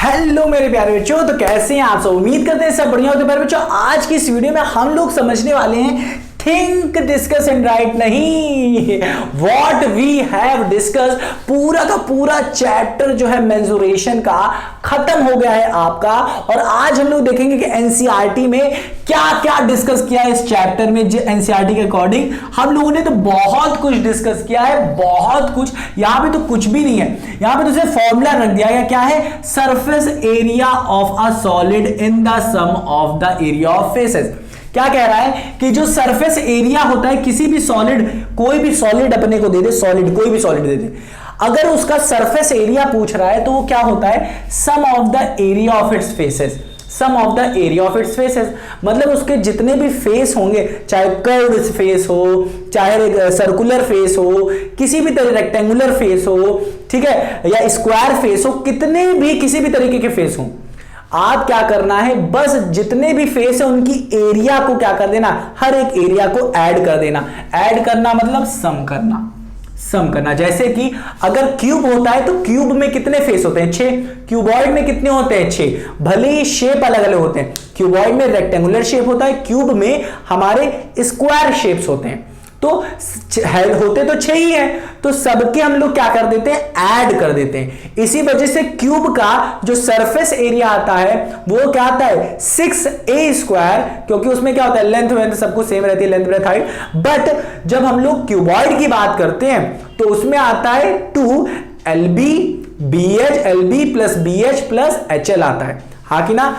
Hello मेरे प्यारे बच्चों, तो कैसे हैं आप सब। उम्मीद करते हैं सब बढ़िया हो। तो प्यारे बच्चों, आज की इस वीडियो में हम लोग समझने वाले हैं थिंक डिस्कस एंड राइट नहीं, व्हाट वी हैव डिस्कस। पूरा का पूरा चैप्टर जो है मेंसुरेशन का खत्म हो गया है आपका, और आज हम लोग देखेंगे कि एनसीईआरटी में क्या क्या डिस्कस किया है इस चैप्टर में। एनसीईआरटी के अकॉर्डिंग हम लोगों ने तो बहुत कुछ डिस्कस किया है, बहुत कुछ। यहां पे तो कुछ भी नहीं है, यहां पे तो सिर्फ फॉर्मूला रख दिया गया। क्या है? Surface area of a solid in the sum of the area of faces. क्या कह रहा है कि जो सरफेस एरिया होता है किसी भी सॉलिड, कोई भी सॉलिड अपने को दे दे, सॉलिड कोई भी सॉलिड दे दे, अगर उसका सरफेस एरिया पूछ रहा है तो वो क्या होता है? Sum of the area of its faces. Sum of the area of its faces मतलब उसके जितने भी फेस होंगे, चाहे कर्व्ड फेस हो, चाहे सर्कुलर फेस हो, किसी भी तरह रेक्टेंगुलर फेस हो, ठीक है, या स्क्वायर फेस हो, कितने भी किसी भी तरीके के फेस हो, आप क्या करना है, बस जितने भी फेस है उनकी एरिया को क्या कर देना, हर एक एरिया को ऐड कर देना। ऐड करना मतलब सम करना, सम करना। जैसे कि अगर क्यूब होता है तो क्यूब में कितने फेस होते हैं? 6। क्यूबॉइड में कितने होते हैं? 6। भले ही शेप अलग अलग होते हैं, क्यूबॉइड में रेक्टेंगुलर शेप होता है, क्यूब में हमारे स्क्वायर शेप्स होते हैं। तो होते तो 6 ही हैं, तो सबके हम लोग क्या कर देते हैं? ऐड कर देते हैं। इसी वजह से क्यूब का जो सरफेस एरिया आता है वो क्या आता है? 6a², क्योंकि उसमें क्या होता है? लेंथ वेंथ सब कुछ सेम रहती है, लेंथ ब्रेथ हाइट। बट जब हम लोग क्यूबॉइड की बात करते हैं तो उसमें आता है 2lb bh lb plus bh plus hl आता है। हाँ कि ना?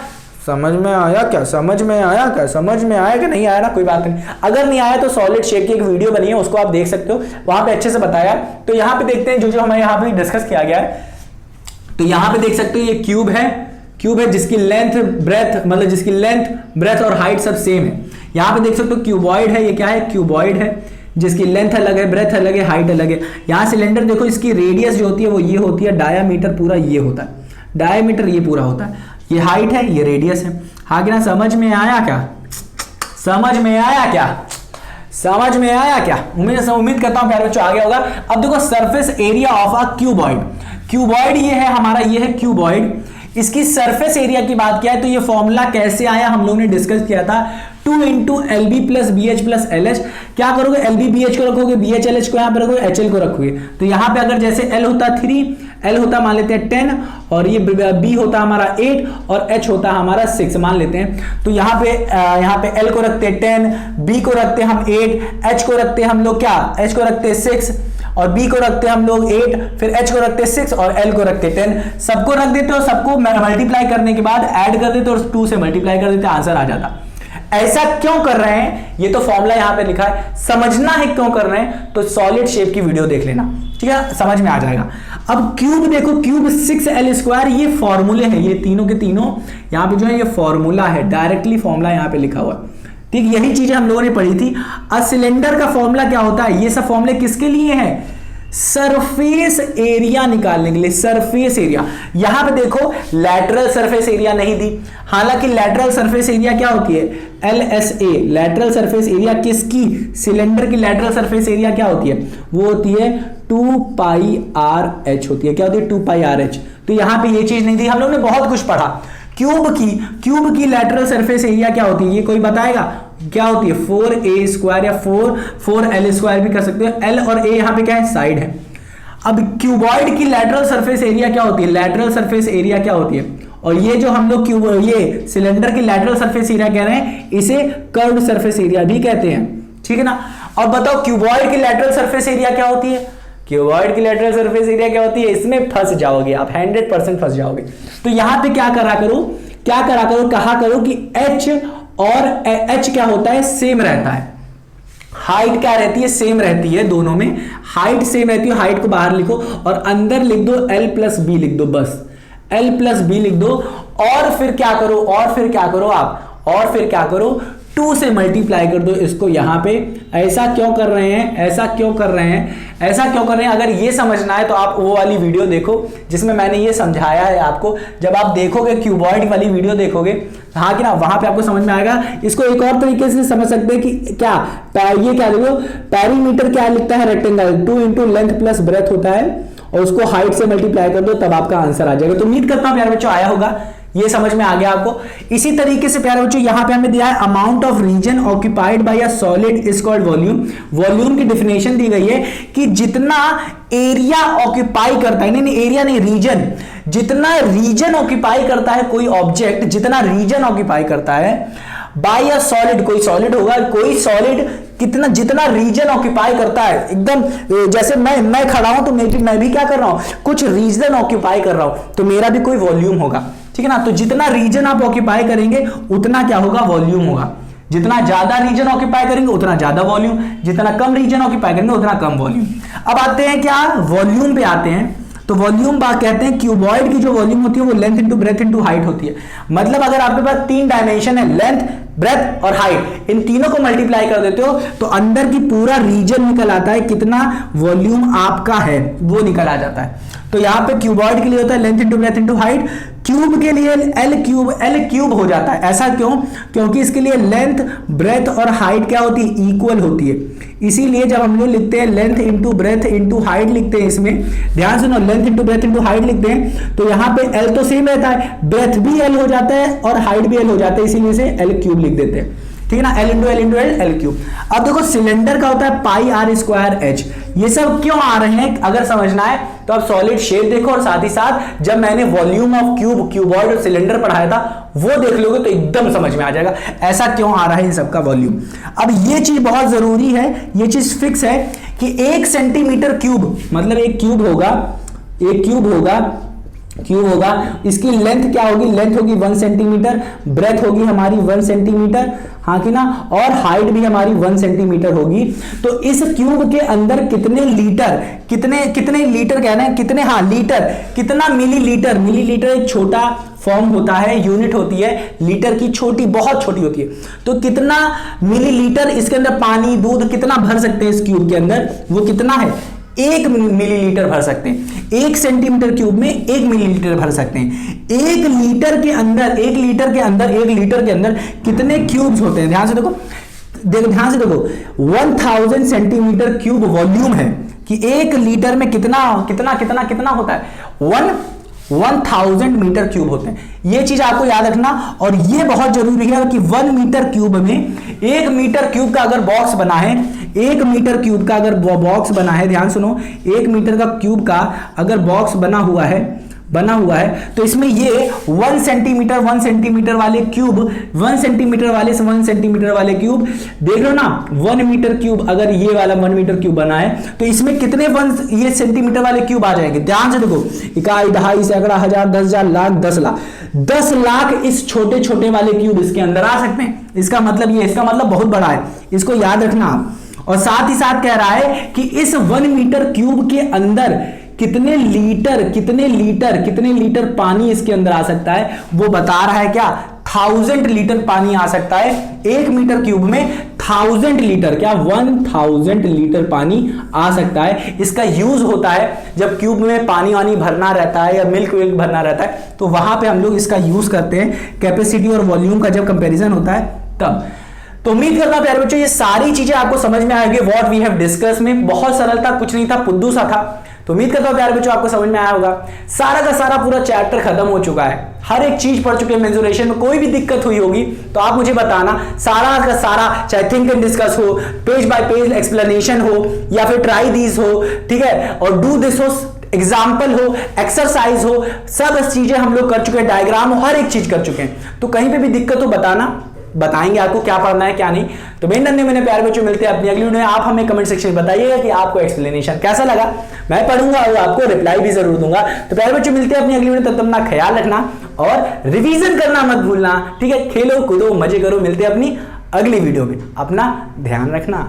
समझ में आया क्या? समझ में आया क्या? समझ में आया कि नहीं आया ना? कोई बात नहीं, अगर नहीं आया तो सॉलिड शेप की एक वीडियो बनी है, उसको आप देख सकते हो, वहां पे अच्छे से बताया। तो यहां पे देखते हैं जो जो हमें यहां पे डिस्कस किया गया है। तो यहां पे देख सकते हो ये क्यूब है, क्यूब है जिसकी लेंथ ब्रेथ, मतलब जिसकी लेंथ ब्रेथ और हाइट सब सेम है। यहां पे देख सकते हो क्यूबॉइड है, ये क्या है? क्यूबॉइड है जिसकी लेंथ अलग है, ब्रेथ अलग है, हाइट अलग है। यहां सिलेंडर देखो, इसकी रेडियस जो होती है वो ये होती है, डायामीटर पूरा ये होता है, डायामीटर ये पूरा होता है, ये हाइट है, ये रेडियस है। हाँ कि ना? समझ में आया क्या? समझ में आया क्या? समझ में आया क्या? उम्मीद करता हूं प्यारे बच्चों आ गया होगा। अब देखो surface area of a cuboid, cuboid ये है हमारा, ये है क्यूबॉइड। इसकी सरफेस एरिया की बात किया है तो ये फॉर्मूला कैसे आया हम लोगों ने डिस्कस किया था, 2 × LB plus BH plus LH। क्या करोगे? LB BH को रखोगे, BH LH को यहां पर रखोगे, HL को रखोगे। तो यहां पे अगर जैसे L होता 3, L होता मान लेते हैं 10, और ये B होता हमारा 8 और H होता हमारा 6 मान लेते हैं। तो यहाँ पे L को रखते हैं 10, B को रखते हैं हम 8, H को रखते हैं हम लोग क्या? H को रखते हैं 6, और B को रखते हैं हम लोग 8, फिर H को रखते हैं 6 और L को रखते हैं 10। सबको रख देते हो, सबको मल्टीप्लाई करने के बाद ऐड कर देते हो और 2 से मल्टीप्लाई कर देते, आंसर आ जाता। ऐसा क्यों कर रहे हैं? ये तो फॉर्मूला यहां पे लिखा है, समझना है क्यों कर रहे हैं तो सॉलिड शेप की वीडियो देख लेना, ठीक है, समझ में आ जाएगा। अब क्यूब देखो, क्यूब 6l², ये फॉर्मूले हैं, ये तीनों के तीनों यहां पे जो है ये फॉर्मूला है, डायरेक्टली फॉर्मूला यहां पे लिखा हुआ है, ठीक। यही चीजें हम लोगों ने पढ़ी थी। अब सिलेंडर का फॉर्मूला क्या होता है? ये सब फॉर्मूले किसके लिए हैं? सरफेस एरिया निकालने के लिए। सरफेस एरिया, यहां पे देखो लैटरल सरफेस एरिया नहीं दी, हालांकि लैटरल सरफेस एरिया क्या होती है? LSA। लैटरल सरफेस एरिया किसकी? सिलेंडर की लैटरल सरफेस एरिया क्या होती है? वो होती है 2πRh होती है। क्या होती है? 2πRh। तो यहां पे ये चीज नहीं दी, हम लोग ने बहुत कुछ पढ़ा। क्यूब की लैटरल सरफेस एरिया क्या होती है? ये कोई बताएगा क्या होती है? 4a² या 4l² भी कर सकते हो। L और a यहां पे क्या है? साइड है। अब क्यूबॉइड की लैटरल सरफेस एरिया क्या होती है? लैटरल सरफेस एरिया क्या होती है? और ये जो हम लोग ये सिलेंडर की लैटरल सरफेस एरिया कह रहे हैं, इसे कर्व्ड सरफेस एरिया भी कहते हैं, ठीक है ना। अब बताओ क्यूबॉइड की लैटरल सरफेस एरिया क्या होती है? क्यूबॉइड की लैटरल सरफेस एरिया क्या होती है? इसमें फंस जाओगे आप, 100% फंस जाओगे। तो यहां पे क्या करा करो, कहा करो कि H और H क्या होता है? सेम रहता है। हाइट क्या रहती है? सेम रहती है, दोनों में हाइट सेम रहती है। हाइट को बाहर लिखो और अंदर लिख दो L प्लस B लिख दो, बस L प्लस B लिख दो। और फिर क्या करो? 2 से मल्टीप्लाई कर दो इसको यहां पे। ऐसा क्यों कर रहे हैं? अगर ये समझना है तो आप वो वाली वीडियो देखो जिसमें मैंने ये समझाया है आपको। जब आप देखोगे क्यूबॉइड वाली वीडियो देखोगे, हाँ कि ना, वहां पे आपको समझ में आएगा। इसको एक और तरीके से समझ सकते हैं कि क्या ये क्या देखो, पेरीमीटर क्या लिखता है? रेक्टेंगल 2 × लेंथ प्लस ब्रेथ होता है, और उसको हाइट से मल्टीप्लाई कर दो, तब आपका आंसर आ जाएगा। तो उम्मीद करता हूं प्यारे बच्चों आया होगा, ये समझ में आ गया आपको। इसी तरीके से प्यारे बच्चों यहां पे हमें दिया है amount of region occupied by a solid is called volume. Volume की डेफिनेशन दी गई है कि जितना एरिया ऑक्यूपाई करता है, नहीं एरिया नहीं, रीजन, जितना रीजन ऑक्यूपाई करता है कोई ऑब्जेक्ट, जितना रीजन ऑक्यूपाई करता है बाय अ सॉलिड, कोई सॉलिड होगा, कोई सॉलिड कितना, जितना रीजन ऑक्यूपाई करता है, एकदम जैसे मैं खड़ा हूं तो मैं भी क्या कर रहा हूं, कुछ रीजन ऑक्यूपाई कर रहा हूं, तो मेरा भी कोई वॉल्यूम होगा, ठीक है ना। तो जितना रीजन आप ऑक्यूपाई करेंगे उतना क्या होगा, वॉल्यूम होगा। जितना ज्यादा रीजन ऑक्यूपाई करेंगे उतना ज्यादा वॉल्यूम, जितना कम रीजन ऑक्यूपाई करेंगे उतना कम वॉल्यूम। अब आते हैं क्या, वॉल्यूम पे आते हैं। तो वॉल्यूम बात कहते हैं क्यूबॉइड की जो वॉल्यूम होती है वो length into breadth into height होती है। मतलब अगर आपके पास 3 डायमेंशन है, लेंथ, ब्रेथ और हाइट, इन तीनों को मल्टीप्लाई कर देते हो तो अंदर की पूरा रीजन निकल आता है, कितना वॉल्यूम आपका है वो निकल आ जाता है। तो यहां पे क्यूबॉइड के लिए होता है length into breadth into height, cube के लिए एल क्यूब हो जाता है। ऐसा क्यों, क्योंकि इसके लिए लेंथ, ब्रेथ और हाइट क्या होती है, इक्वल होती है। इसीलिए जब हम लोग लिखते हैं length into breadth into height लिखते हैं, इसमें ध्यान सुनो, length into breadth into height लिखते हैं तो यहां पे एल तो सेम रहता है, ब्रेथ भी एल हो जाता है और हाइट भी एल हो जाता है, इसीलिए से एल क्यूब लिख देते हैं, ठीक है ना, L into L into L, L cube. अब देखो सिलेंडर का होता है पाई आर स्क्वायर एच। ये सब क्यों आ रहे हैं अगर समझना है तो आप सॉलिड शेप देखो, और साथ ही साथ जब मैंने वॉल्यूम ऑफ क्यूब, क्यूबॉइड और सिलेंडर पढ़ाया था वो देख लोगे तो एकदम समझ में आ जाएगा ऐसा क्यों आ रहा है इन सबका वॉल्यूम। अब ये चीज बहुत जरूरी है, ये चीज फिक्स है कि 1 सेंटीमीटर क्यूब, मतलब एक क्यूब होगा, इसकी लेंथ क्या होगी, लेंथ होगी 1 सेंटीमीटर, ब्रेथ होगी हमारी 1 सेंटीमीटर, हाँ कि ना, और हाइट भी हमारी 1 सेंटीमीटर होगी। तो इस क्यूब के अंदर कितने लीटर, कितने लीटर कहना है, कितने, हाँ लीटर, कितना मिलीलीटर, मिलीलीटर एक छोटा फॉर्म होता है, यूनिट होती है लीटर की, छोटी, बहुत छोटी होती है। तो कितना मिलीलीटर इसके अंदर पानी, दूध कितना भर सकते हैं इस क्यूब के अंदर, वो कितना है, 1 मिलीलीटर भर सकते हैं। 1 सेंटीमीटर क्यूब में 1 मिलीलीटर भर सकते हैं। 1 लीटर के अंदर 1 लीटर के अंदर कितने क्यूब्स होते हैं, ध्यान से देखो, ध्यान से देखो, 1000 सेंटीमीटर क्यूब वॉल्यूम है कि 1 लीटर में कितना होता है, 1000 मीटर क्यूब होते हैं। ये चीज आपको याद रखना, और ये बहुत जरूरी है कि 1 मीटर क्यूब में, 1 मीटर क्यूब का अगर बॉक्स बना है, 1 मीटर क्यूब का अगर बॉक्स बना है, ध्यान सुनो, 1 मीटर का क्यूब का अगर बॉक्स बना हुआ है तो इसमें ये 1 सेंटीमीटर वाले क्यूब, 1 सेंटीमीटर वाले क्यूब देख लो ना, 1 मीटर क्यूब, अगर ये वाला 1 मीटर क्यूब बना है तो इसमें कितने ये सेंटीमीटर वाले क्यूब आ जाएंगे, ध्यान से देखो, इकाई, दहाई, सैकड़ा, हजार, 10,000, लाख, 10 लाख, 10 लाख इस छोटे छोटे वाले क्यूब इसके अंदर आ सकते हैं। इसका मतलब बहुत बड़ा है, इसको याद रखना आप। और साथ ही साथ कह रहा है कि इस 1 मीटर क्यूब के अंदर कितने लीटर पानी इसके अंदर आ सकता है, वो बता रहा है क्या, 1000 लीटर पानी आ सकता है 1 मीटर क्यूब में, 1000 लीटर, क्या 1000 लीटर पानी आ सकता है। इसका यूज होता है जब क्यूब में पानी भरना रहता है या मिल्क भरना रहता है, तो वहां पे हम लोग इसका यूज करते हैं, कैपेसिटी और वॉल्यूम का जब कंपैरिजन होता है तब। तो उम्मीद करता हूं प्यारे बच्चों ये सारी चीजें आपको समझ में आएगी। व्हाट वी हैव डिस्कस में बहुत सरल था, कुछ नहीं था, पुद्दू सा था। तो उम्मीद करता हूं प्यारे बच्चों आपको समझ में आया होगा। सारा का सारा पूरा चैप्टर खत्म हो चुका है, हर एक चीज पढ़ चुके हैं। मेंसुरेशन में कोई भी दिक्कत हुई होगी तो आप मुझे बताना। सारा का सारा, चाहे थिंक एंड डिस्कस हो, पेज बाय पेज एक्सप्लेनेशन हो, या फिर ट्राई दीज हो, ठीक है, और डू दिस हो, एग्जाम्पल हो, एक्सरसाइज हो, सब चीजें हम लोग कर चुके हैं, डायग्राम हो, हर एक चीज कर चुके हैं। तो कहीं पे भी दिक्कत हो बताना, बताएंगे आपको क्या पढ़ना है क्या नहीं। तो मेरे नन्हे मेरे प्यारे बच्चों, मिलते हैं अपनी अगली वीडियो में। आप हमें कमेंट सेक्शन में बताइएगा कि आपको एक्सप्लेनेशन कैसा लगा, मैं पढ़ूंगा और आपको रिप्लाई भी जरूर दूंगा। तो प्यारे बच्चों मिलते हैं अपनी अगली वीडियो, तब तक अपना ख्याल रखना और रिवीजन करना मत भूलना, ठीक है, खेलो कूदो मजे करो। मिलते हैं अपनी अगली वीडियो में, अपना ध्यान रखना।